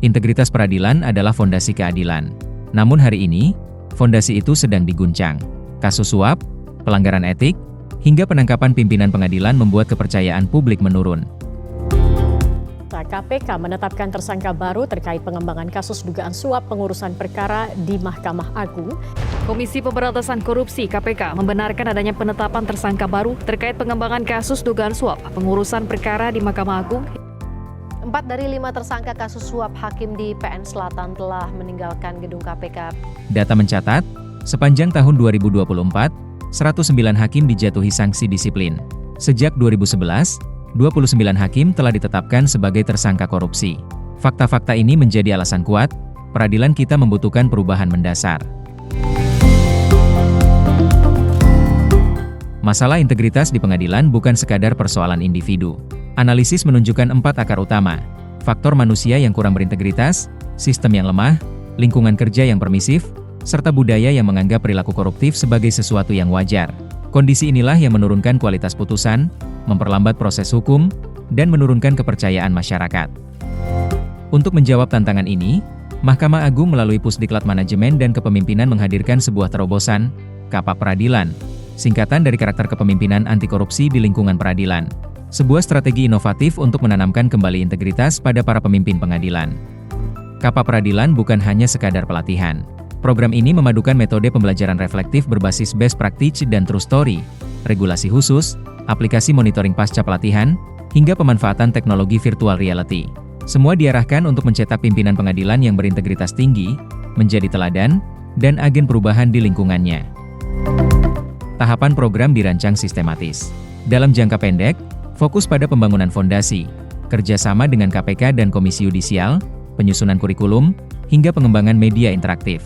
Integritas peradilan adalah fondasi keadilan. Namun hari ini, fondasi itu sedang diguncang. Kasus suap, pelanggaran etik, hingga penangkapan pimpinan pengadilan membuat kepercayaan publik menurun. KPK menetapkan tersangka baru terkait pengembangan kasus dugaan suap pengurusan perkara di Mahkamah Agung. Komisi Pemberantasan Korupsi (KPK) membenarkan adanya penetapan tersangka baru terkait pengembangan kasus dugaan suap pengurusan perkara di Mahkamah Agung. 4 dari 5 tersangka kasus suap hakim di PN Selatan telah meninggalkan gedung KPK. Data mencatat, sepanjang tahun 2024, 109 hakim dijatuhi sanksi disiplin. Sejak 2011, 29 hakim telah ditetapkan sebagai tersangka korupsi. Fakta-fakta ini menjadi alasan kuat, peradilan kita membutuhkan perubahan mendasar. Masalah integritas di pengadilan bukan sekadar persoalan individu. Analisis menunjukkan 4 akar utama: faktor manusia yang kurang berintegritas, sistem yang lemah, lingkungan kerja yang permisif, serta budaya yang menganggap perilaku koruptif sebagai sesuatu yang wajar. Kondisi inilah yang menurunkan kualitas putusan, memperlambat proses hukum, dan menurunkan kepercayaan masyarakat. Untuk menjawab tantangan ini, Mahkamah Agung melalui Pusdiklat Manajemen dan Kepemimpinan menghadirkan sebuah terobosan, Kapak Peradilan, singkatan dari karakter kepemimpinan anti korupsi di lingkungan peradilan. Sebuah strategi inovatif untuk menanamkan kembali integritas pada para pemimpin pengadilan. Kapak Peradilan bukan hanya sekadar pelatihan. Program ini memadukan metode pembelajaran reflektif berbasis best practice dan true story, regulasi khusus, aplikasi monitoring pasca pelatihan, hingga pemanfaatan teknologi virtual reality. Semua diarahkan untuk mencetak pimpinan pengadilan yang berintegritas tinggi, menjadi teladan, dan agen perubahan di lingkungannya. Tahapan program dirancang sistematis. Dalam jangka pendek, fokus pada pembangunan fondasi, kerjasama dengan KPK dan Komisi Yudisial, penyusunan kurikulum, hingga pengembangan media interaktif.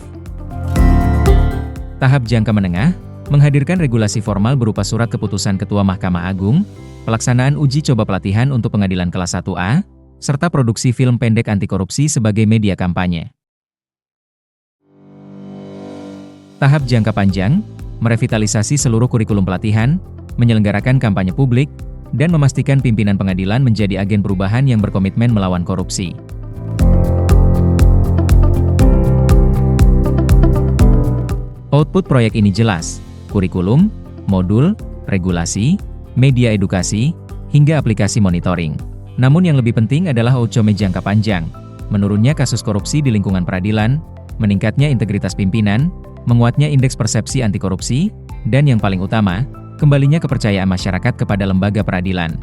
Tahap jangka menengah, menghadirkan regulasi formal berupa surat keputusan Ketua Mahkamah Agung, pelaksanaan uji coba pelatihan untuk pengadilan kelas 1A, serta produksi film pendek anti korupsi sebagai media kampanye. Tahap jangka panjang, merevitalisasi seluruh kurikulum pelatihan, menyelenggarakan kampanye publik, dan memastikan pimpinan pengadilan menjadi agen perubahan yang berkomitmen melawan korupsi. Output proyek ini jelas: kurikulum, modul, regulasi, media edukasi, hingga aplikasi monitoring. Namun yang lebih penting adalah outcome jangka panjang, menurunnya kasus korupsi di lingkungan peradilan, meningkatnya integritas pimpinan, menguatnya indeks persepsi anti korupsi, dan yang paling utama, kembalinya kepercayaan masyarakat kepada lembaga peradilan.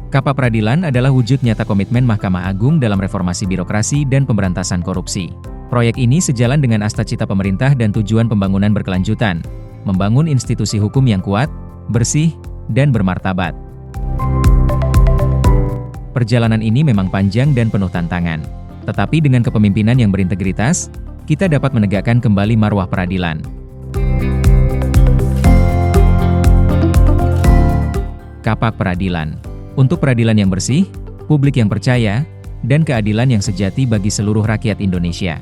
Kapak Peradilan adalah wujud nyata komitmen Mahkamah Agung dalam reformasi birokrasi dan pemberantasan korupsi. Proyek ini sejalan dengan asta-cita pemerintah dan tujuan pembangunan berkelanjutan, membangun institusi hukum yang kuat, bersih, dan bermartabat. Perjalanan ini memang panjang dan penuh tantangan, tetapi dengan kepemimpinan yang berintegritas, kita dapat menegakkan kembali marwah peradilan. Kapak Peradilan, untuk peradilan yang bersih, publik yang percaya, dan keadilan yang sejati bagi seluruh rakyat Indonesia.